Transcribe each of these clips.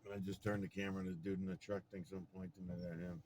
And I just turned the camera and the dude in the truck thinks I'm pointing it at him.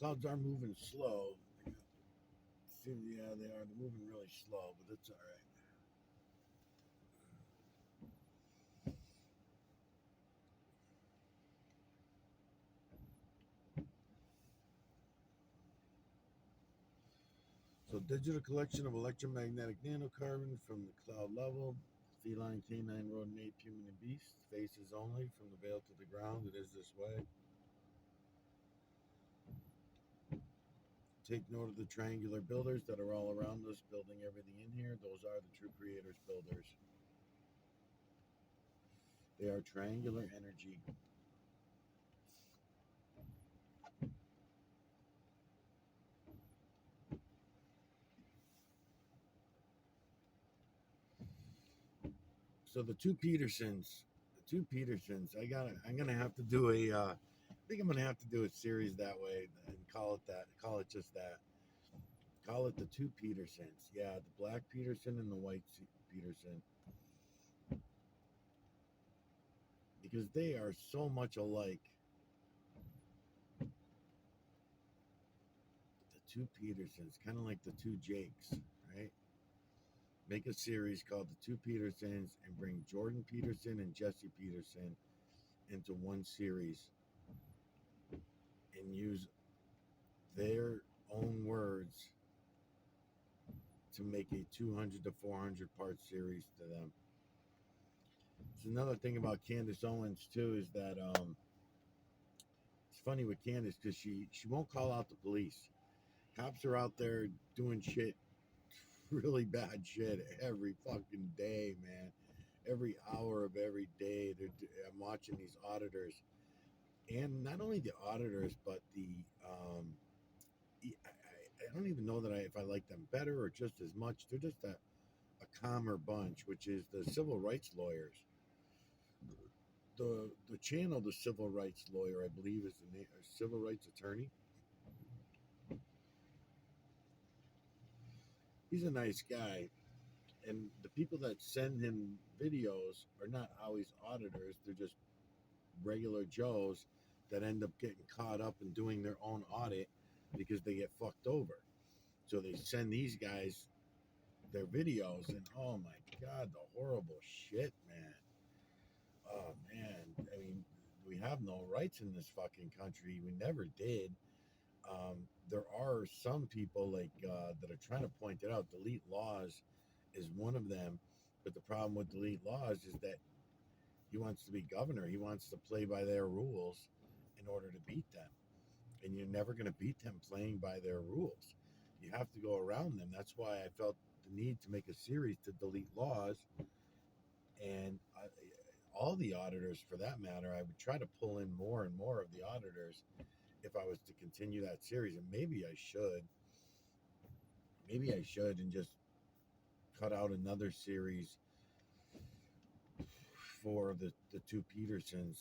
Clouds are moving slow. Yeah, they are. They're moving really slow, but it's all right. So, digital collection of electromagnetic nanocarbon from the cloud level. Feline, canine, rodent, ape, human, and beast. Faces only from the veil to the ground. It is this way. Take note of the triangular builders that are all around us, building everything in here. Those are the true creators builders. They are triangular energy. So the two Petersons, I'm gonna have to do I think I'm gonna have to do a series that way and call it that. Call it just that. Call it the two Petersons. Yeah, the black Peterson and the white Peterson, because they are so much alike. The two Petersons, kind of like the two Jakes, right? Make a series called the two Petersons and bring Jordan Peterson and Jesse Peterson into one series and use their own words to make a 200 to 400 part series to them. It's another thing about Candace Owens too is that it's funny with Candace because she won't call out the police. Cops are out there doing shit, really bad shit every fucking day, man. Every hour of every day, I'm watching these auditors, and not only the auditors, but the I don't even know that if I like them better or just as much. They're just a calmer bunch, which is the civil rights lawyers. The channel, the civil rights lawyer, I believe is the name, civil rights attorney. He's a nice guy, and the people that send him videos are not always auditors. They're just regular Joes that end up getting caught up in doing their own audit because they get fucked over. So they send these guys their videos, and oh my god, the horrible shit, man. Oh man, I mean, we have no rights in this fucking country. We never did. There are some people that are trying to point it out. Delete Laws is one of them, but the problem with Delete Laws is that he wants to be governor. He wants to play by their rules in order to beat them, and you're never going to beat them playing by their rules. You have to go around them. That's why I felt the need to make a series to Delete Laws, and all the auditors for that matter. I would try to pull in more and more of the auditors if I was to continue that series, and maybe I should. Maybe I should and just cut out another series for the two Petersons.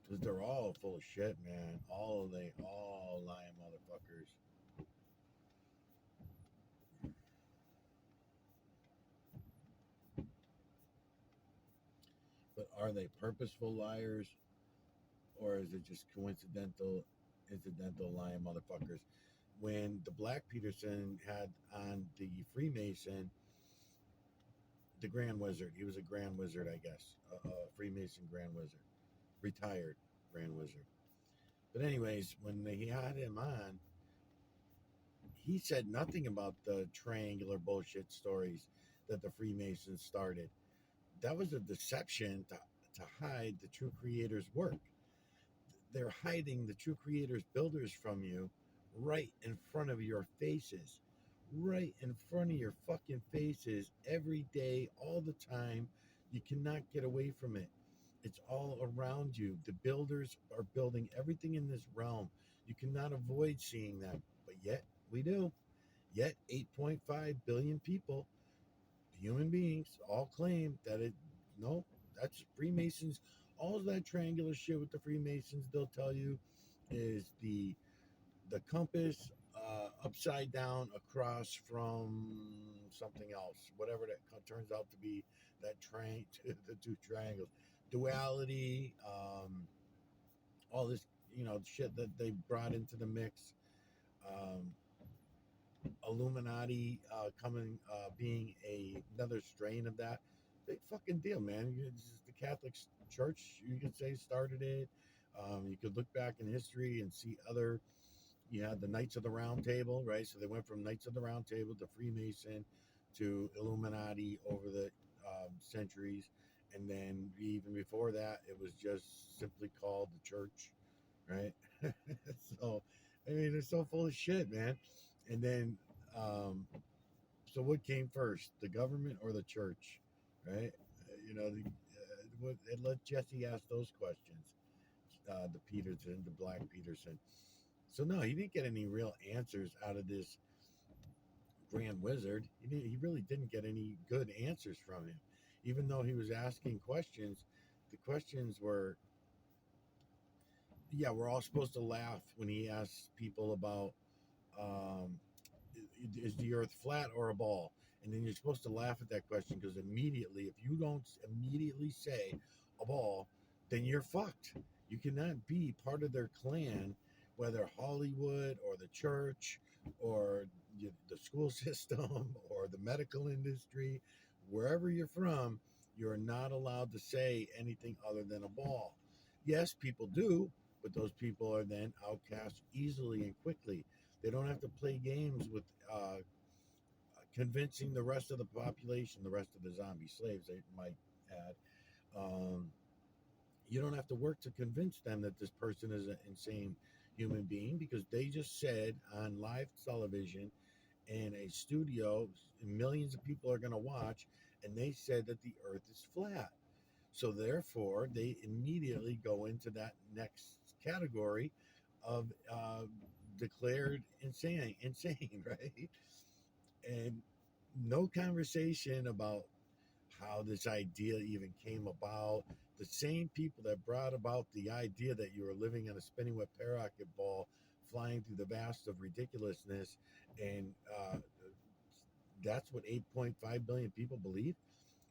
Because they're all full of shit, man. They all lying motherfuckers. But are they purposeful liars, or is it just incidental lying motherfuckers? When the Black Peterson had on the Freemason, the Grand Wizard, he was a Grand Wizard, I guess, a Freemason Grand Wizard, retired Grand Wizard. But anyways, when he had him on, he said nothing about the triangular bullshit stories that the Freemasons started. That was a deception to hide the true creator's work. They're hiding the true creator's builders from you right in front of your faces. Right in front of your fucking faces every day, all the time. You cannot get away from it. It's all around you. The builders are building everything in this realm. You cannot avoid seeing them, but yet we do. Yet 8.5 billion people, human beings, all claim that no, that's Freemasons. All of that triangular shit with the Freemasons, they'll tell you, is the compass upside down across from something else, whatever that turns out to be. That the two triangles, duality, all this, shit that they brought into the mix. Um, Illuminati coming, being another strain of that. Big fucking deal, man. The Catholic Church, you could say, started it. You could look back in history and see other. You had the Knights of the Round Table, right? So they went from Knights of the Round Table to Freemason to Illuminati over the centuries. And then even before that, it was just simply called the church, right? So, I mean, they're so full of shit, man. And then, so what came first, the government or the church, right? Let Jesse ask those questions. The Peterson, the Black Peterson. So no, he didn't get any real answers out of this Grand Wizard. He really didn't get any good answers from him, even though he was asking questions. The questions were, yeah, we're all supposed to laugh when he asks people about, um, is the Earth flat or a ball? And then you're supposed to laugh at that question because immediately, if you don't immediately say a ball, then you're fucked. You cannot be part of their clan, whether Hollywood or the church or the school system or the medical industry, wherever you're from, you're not allowed to say anything other than a ball. Yes, people do, but those people are then outcast easily and quickly. They don't have to play games with convincing the rest of the population, the rest of the zombie slaves, they might add, um, you don't have to work to convince them that this person is an insane human being because they just said on live television in a studio, millions of people are going to watch, and they said that the earth is flat. So therefore, they immediately go into that next category of declared insane, right? And no conversation about how this idea even came about. The same people that brought about the idea that you were living on a spinning wet parakeet ball, flying through the vast of ridiculousness, and that's what 8.5 billion people believe.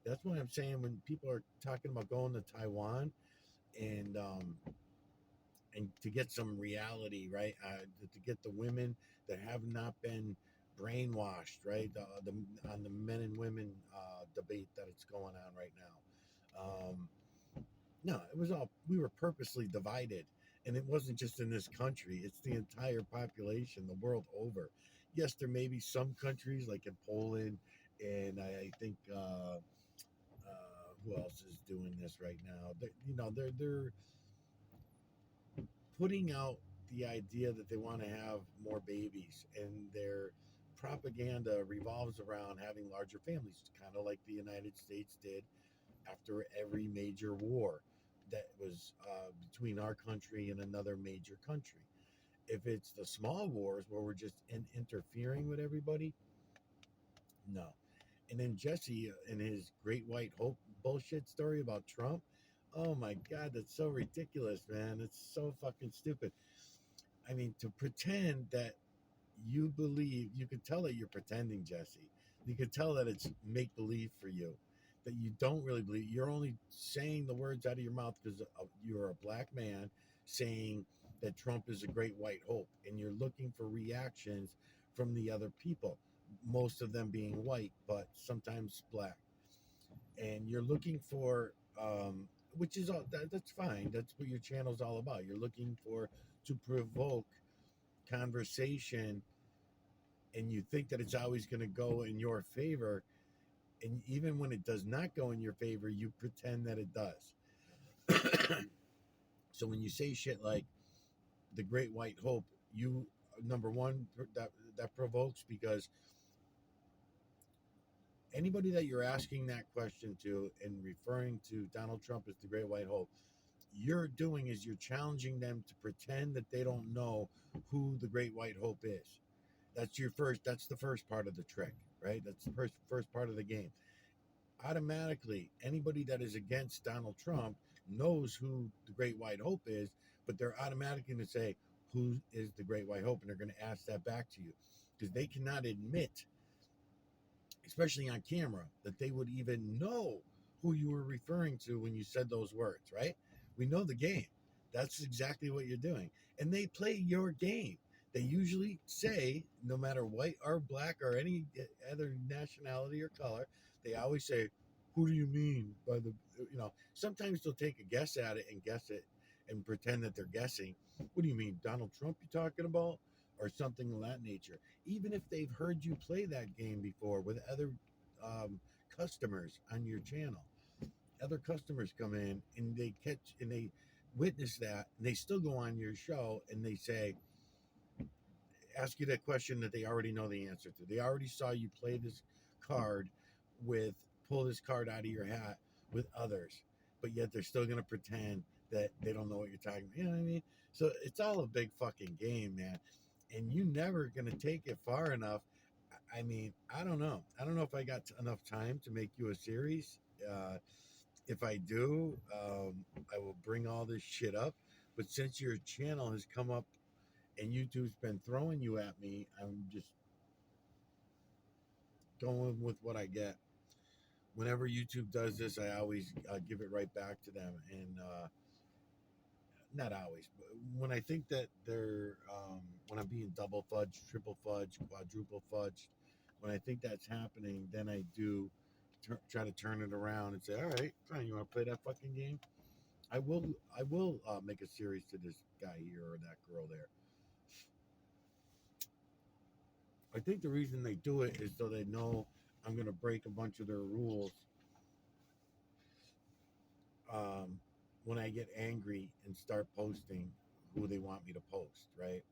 That's why I'm saying when people are talking about going to Taiwan and and to get some reality, right? To get the women that have not been brainwashed, right? On the men and women debate that it's going on right now. No, it was all we were purposely divided, and it wasn't just in this country; it's the entire population, the world over. Yes, there may be some countries like in Poland, and I think who else is doing this right now? They're putting out the idea that they want to have more babies, and their propaganda revolves around having larger families, kind of like the United States did after every major war that was between our country and another major country. If it's the small wars where we're just interfering with everybody, no. And then Jesse and his Great White Hope bullshit story about Trump. Oh my God, that's so ridiculous, man. It's so fucking stupid. I mean, to pretend that you believe, you can tell that you're pretending, Jesse. You can tell that it's make believe for you, that you don't really believe. You're only saying the words out of your mouth because you're a black man saying that Trump is a great white hope, and you're looking for reactions from the other people, most of them being white, but sometimes black. And you're looking for, which is all that's fine. That's what your channel's all about. You're looking for to provoke conversation, and you think that it's always going to go in your favor, and even when it does not go in your favor you pretend that it does. So when you say shit like the great white hope, you number one, that provokes because anybody that you're asking that question to and referring to Donald Trump as the great white hope, you're doing is you're challenging them to pretend that they don't know who the great white hope is. That's the first part of the trick, right? That's the first part of the game. Automatically, anybody that is against Donald Trump knows who the great white hope is, but they're automatically going to say, who is the great white hope? And they're going to ask that back to you because they cannot admit, especially on camera, that they would even know who you were referring to when you said those words, right? We know the game. That's exactly what you're doing. And they play your game. They usually say, no matter white or black or any other nationality or color, they always say, who do you mean by the, sometimes they'll take a guess at it and guess it and pretend that they're guessing. What do you mean, Donald Trump you talking about? Or something of that nature. Even if they've heard you play that game before with other customers on your channel, other customers come in and they witness that, and they still go on your show and they say, ask you that question that they already know the answer to. They already saw you play this card with, pull this card out of your hat with others, but yet they're still going to pretend that they don't know what you're talking about. You know what I mean? So it's all a big fucking game, man. And you never going to take it far enough. I mean, I don't know. I don't know if I got enough time to make you a series. If I do, I will bring all this shit up. But since your channel has come up and YouTube's been throwing you at me, I'm just going with what I get. Whenever YouTube does this, I always give it right back to them. And not always, but when I think that they're, when I'm being double fudged, triple fudged, quadruple fudged, when I think that's happening, then I do try to turn it around and say, all right, fine, you want to play that fucking game? I will make a series to this guy here or that girl there. I think the reason they do it is so they know I'm going to break a bunch of their rules um, when I get angry and start posting who they want me to post, right?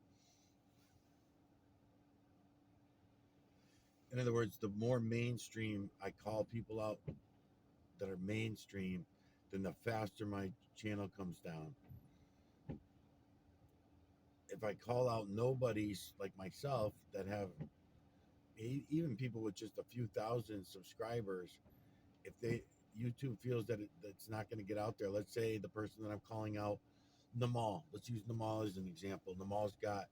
In other words, the more mainstream I call people out that are mainstream, then the faster my channel comes down. If I call out nobodies like myself that have even people with just a few thousand subscribers, if they YouTube feels that it's not going to get out there, let's say the person that I'm calling out, Namal, let's use Namal as an example. Namal's got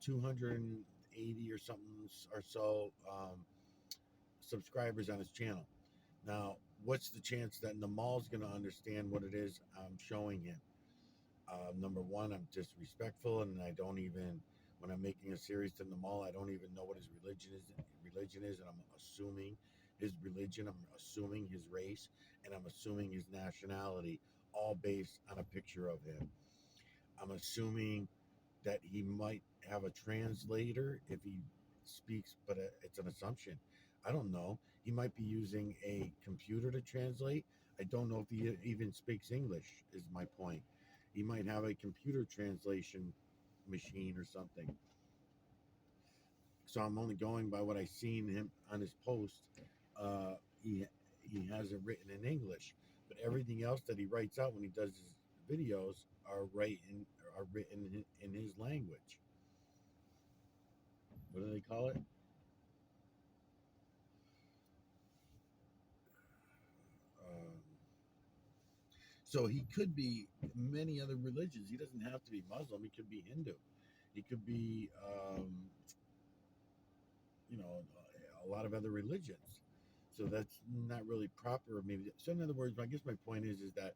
280 or something or so subscribers on his channel. Now, what's the chance that Namal's going to understand what it is I'm showing him? Number one, I'm disrespectful, and I don't even, when I'm making a series to Namal, I don't even know what his religion is, and I'm assuming his religion, I'm assuming his race, and I'm assuming his nationality, all based on a picture of him. I'm assuming that he might have a translator if he speaks, but it's an assumption. I don't know. He might be using a computer to translate. I don't know if he even speaks English, is my point. He might have a computer translation machine or something. So I'm only going by what I seen him on his post. Uh, he has it written in English, but everything else that he writes out when he does his videos are written in his language. What do they call it? Um, so he could be many other religions. He doesn't have to be Muslim. He could be Hindu. He could be, a lot of other religions. So that's not really proper of me. So in other words, I guess my point is that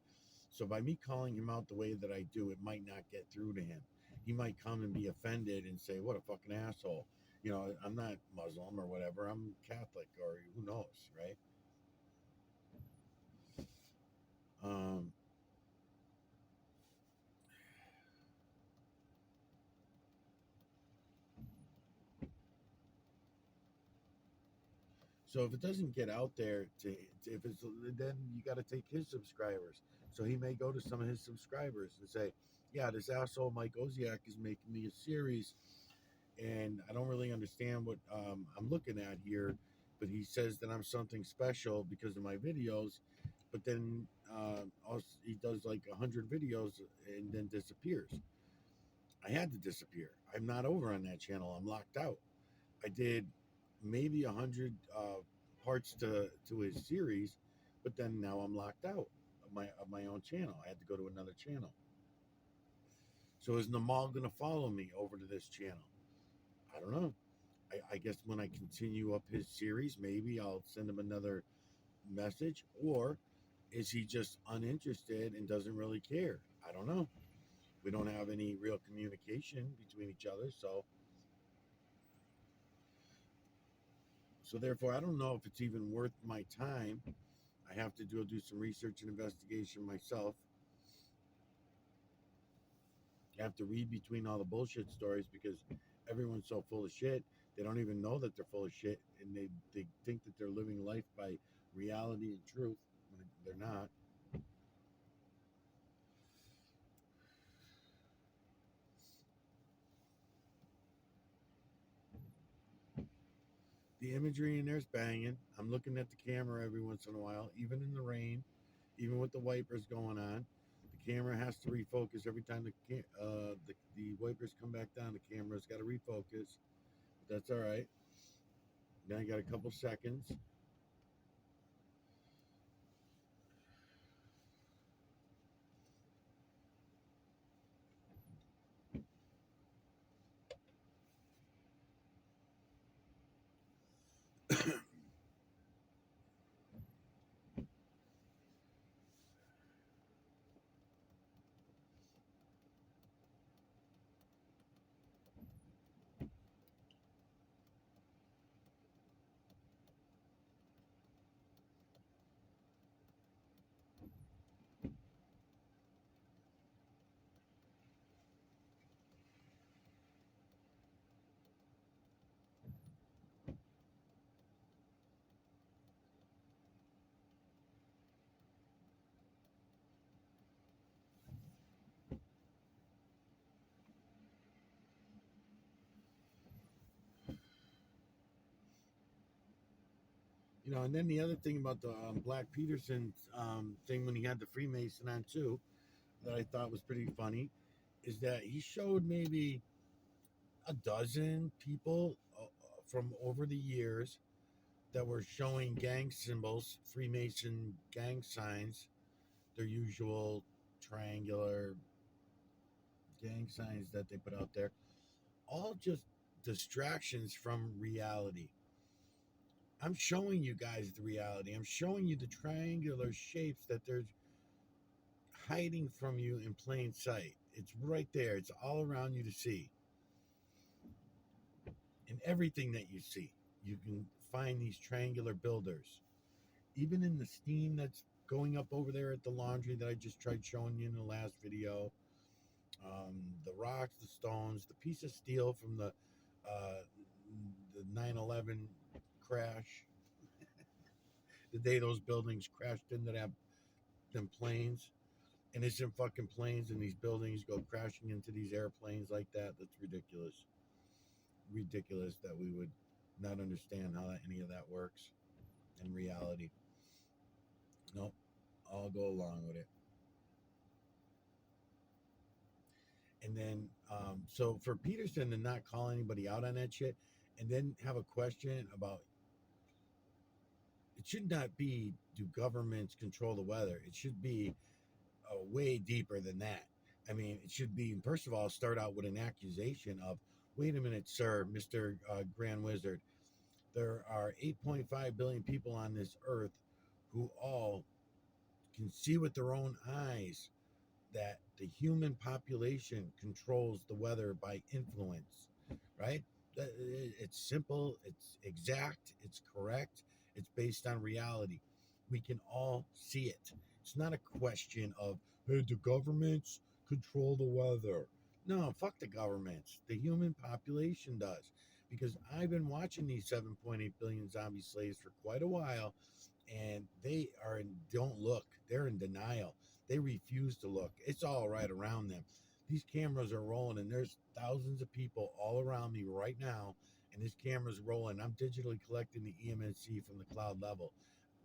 so by me calling him out the way that I do, it might not get through to him. He might come and be offended and say, "What a fucking asshole." I'm not Muslim or whatever. I'm Catholic or who knows, right? Um, So if it doesn't get out there if it's then you got to take his subscribers. So he may go to some of his subscribers and say, "Yeah, this asshole Mike Oziak is making me a series, and I don't really understand what I'm looking at here, but he says that I'm something special because of my videos, but then also he does like 100 videos and then disappears. I had to disappear. I'm not over on that channel. I'm locked out. I did maybe 100 parts to his series, but then now I'm locked out of my own channel. I had to go to another channel. So is Namal going to follow me over to this channel? I don't know. I guess when I continue up his series, maybe I'll send him another message, or is he just uninterested and doesn't really care? I don't know. We don't have any real communication between each other, so therefore I don't know if it's even worth my time. I have to do some research and investigation myself. I have to read between all the bullshit stories because everyone's so full of shit. They don't even know that they're full of shit, and they think that they're living life by reality and truth when they're not. The imagery in there's banging. I'm looking at the camera every once in a while, even in the rain, even with the wipers going on. The camera has to refocus every time the wipers come back down. The camera's got to refocus. But that's all right. Then I got a couple seconds. And then the other thing about the Black Peterson thing when he had the Freemason on too, that I thought was pretty funny, is that he showed maybe a dozen people from over the years that were showing gang symbols, Freemason gang signs, their usual triangular gang signs that they put out there, all just distractions from reality. I'm showing you guys the reality. I'm showing you the triangular shapes that they're hiding from you in plain sight. It's right there. It's all around you to see. In everything that you see, you can find these triangular builders. Even in the steam that's going up over there at the laundry that I just tried showing you in the last video, the rocks, the stones, the piece of steel from the 9/11 crash, the day those buildings crashed into them planes, innocent fucking planes, and these buildings go crashing into these airplanes like that. That's ridiculous. Ridiculous that we would not understand how any of that works in reality. Nope, I'll go along with it. And then, so for Peterson to not call anybody out on that shit, and then have a question about, it should not be, do governments control the weather? It should be way deeper than that. I mean, it should be, first of all, start out with an accusation of, wait a minute, sir, Mr. Grand Wizard, there are 8.5 billion people on this earth who all can see with their own eyes that the human population controls the weather by influence, right? It's simple, it's exact, it's correct, it's based on reality. We can all see it. It's not a question of, hey, do governments control the weather? No, fuck the governments. The human population does. Because I've been watching these 7.8 billion zombie slaves for quite a while, and they are in, don't look. They're in denial. They refuse to look. It's all right around them. These cameras are rolling, and there's thousands of people all around me right now, and this camera's rolling. I'm digitally collecting the EMNC from the cloud level.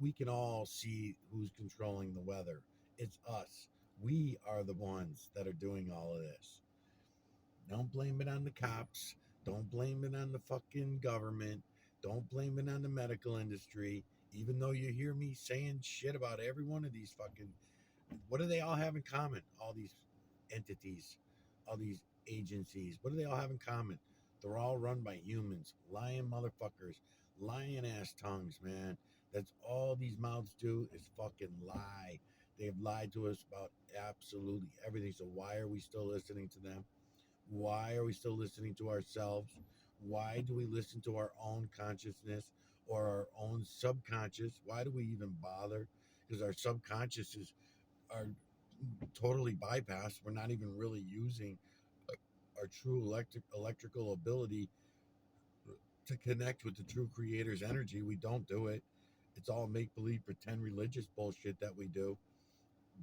We can all see who's controlling the weather. It's us. We are the ones that are doing all of this. Don't blame it on the cops. Don't blame it on the fucking government. Don't blame it on the medical industry. Even though you hear me saying shit about every one of these fucking, what do they all have in common? All these entities, all these agencies, what do they all have in common? They're all run by humans, lying motherfuckers, lying ass tongues, man. That's all these mouths do is fucking lie. They've lied to us about absolutely everything. So why are we still listening to them? Why are we still listening to ourselves? Why do we listen to our own consciousness or our own subconscious? Why do we even bother? Because our subconsciouses are totally bypassed. We're not even really using our true electrical ability to connect with the true creator's energy. We don't do it. It's all make believe, pretend religious bullshit that we do.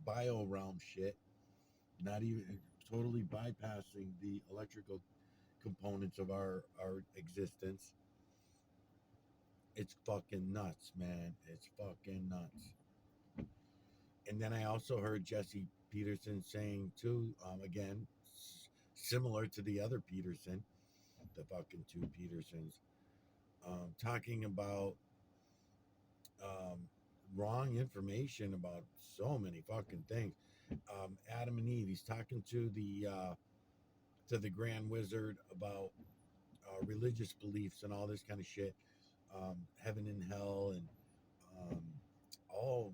Bio realm shit. Not even totally bypassing the electrical components of our existence. It's fucking nuts, man. It's fucking nuts. And then I also heard Jesse Peterson saying too, again, similar to the other Peterson, the fucking two Petersons, talking about um, wrong information about so many fucking things. Adam and Eve. He's talking to the Grand Wizard about religious beliefs and all this kind of shit, heaven and hell, and um, all